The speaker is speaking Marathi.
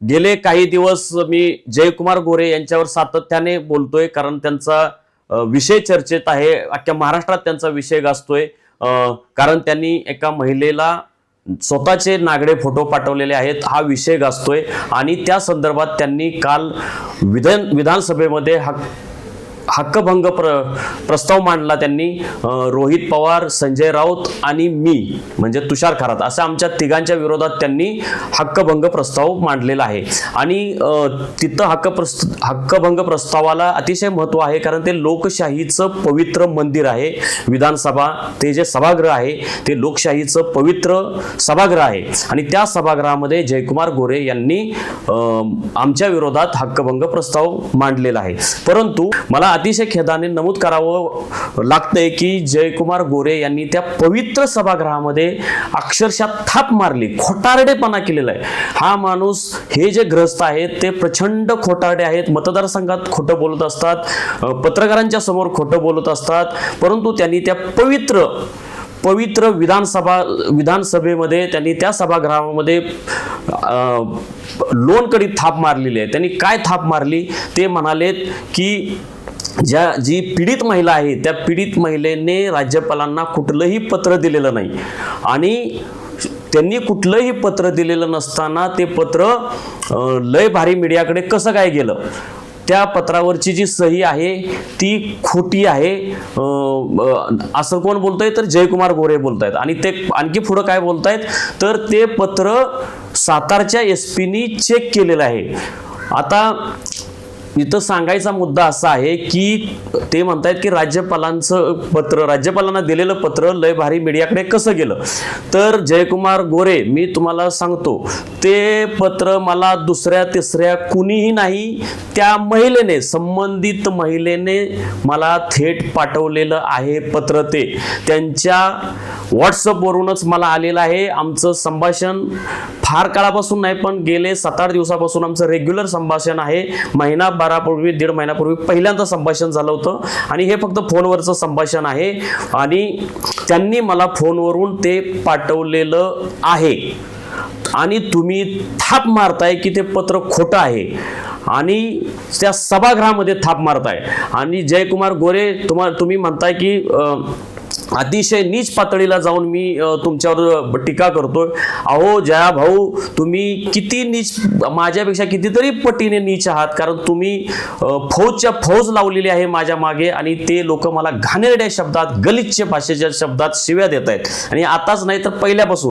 गेले काही दिवस मी जयकुमार गोरे यांच्यावर सातत्याने बोलतोय, कारण त्यांचा विषय चर्चेत आहे. अख्ख्या महाराष्ट्रात त्यांचा विषय गाजतोय. कारण त्यांनी एका महिलेला स्वतःचे नागडे फोटो पाठवलेले आहेत. हा विषय गाजतोय आणि त्या संदर्भात त्यांनी काल विधानसभेमध्ये हक्कभंग प्रस्ताव मांडला. त्यांनी रोहित पवार, संजय राऊत आणि मी म्हणजे तुषार खरात अशा आमच्या तिघांच्या विरोधात त्यांनी हक्कभंग प्रस्ताव मांडलेला आहे. आणि तिथं हक्कभंग प्रस्तावाला अतिशय महत्त्व आहे, कारण ते लोकशाहीचं पवित्र मंदिर आहे. विधानसभा ते जे सभागृह आहे ते लोकशाहीचं पवित्र सभागृह आहे आणि त्या सभागृहामध्ये जयकुमार गोरे यांनी आमच्या विरोधात हक्कभंग प्रस्ताव मांडलेला आहे. परंतु मला अतिशय खेदाने नमूद करावं लागतंय की जयकुमार गोरे यांनी त्या पवित्र सभागृहामध्ये अक्षरशः थाप मारली, खोटारडेपणा केलेला आहे. हा माणूस, हे जे ग्रस्त आहेत ते प्रचंड खोटारडे आहेत. मतदारसंघात खोटं बोलत असतात, पत्रकारांच्या समोर खोटं बोलत असतात, परंतु त्यांनी त्या पवित्र विधानसभेमध्ये त्यांनी त्या सभागृहामध्ये लोणकडी थाप मारलेली आहे. त्यांनी काय थाप मारली ते म्हणालेत की जी पीडित महिला आहे त्या पीडित महिलेने राज्यपालांना कुठलंही पत्र दिलेलं नाही आणि त्यांनी कुठलंही पत्र दिलेलं नसताना ते पत्र लय भारी मीडियाकडे कसं काय गेलं. त्या पत्रावरची जी सही आहे ती खोटी आहे असं कोण बोलतंय तर जयकुमार गोरे बोलतायत. आणि ते आणखी पुढं काय बोलतायत तर ते पत्र सातारच्या एसपीनी चेक केलेलं आहे. आता इथं सांगायचा मुद्दा असा आहे की ते म्हणतायत की राज्यपालांना दिलेलं पत्र लय भारी मीडियाकडे कसं गेलं. तर जयकुमार गोरे, मी तुम्हाला सांगतो, ते पत्र मला दुसऱ्या तिसऱ्या कुणीही नाही, त्या महिलेने, संबंधित महिलेने मला थेट पाठवलेलं आहे पत्र. ते त्यांच्या व्हॉट्सअपवरूनच मला आलेलं आहे. आमचं संभाषण फार काळापासून नाही, पण गेले 7-8 दिवसापासून आमचं रेग्युलर संभाषण आहे. दीड महिन्यापूर्वी पहिल्यांदा संभाषण झालं होतं आणि हे फक्त फोनवरचं संभाषण आहे आणि त्यांनी मला फोनवरून ते पाठवलेलं आहे. आणि तुम्ही थाप मारताय की ते पत्र खोटं आहे आणि त्या सभागृहामध्ये थाप मारताय. आणि जयकुमार गोरे, तुम्ही म्हणताय की अतिशय नीच पातळीला जाऊन मी तुमच्यावर टीका करतोय. अहो जया भाऊ, तुम्ही किती नीच, माझ्यापेक्षा कितीतरी पटीने नीच आहात, कारण तुम्ही फौज लावलेली आहे माझ्या मागे आणि ते लोक मला घाणेरड्या शब्दात, गलिच्छ भाषेच्या शब्दात शिव्या देत आहेत. आणि आताच नाही तर पहिल्यापासून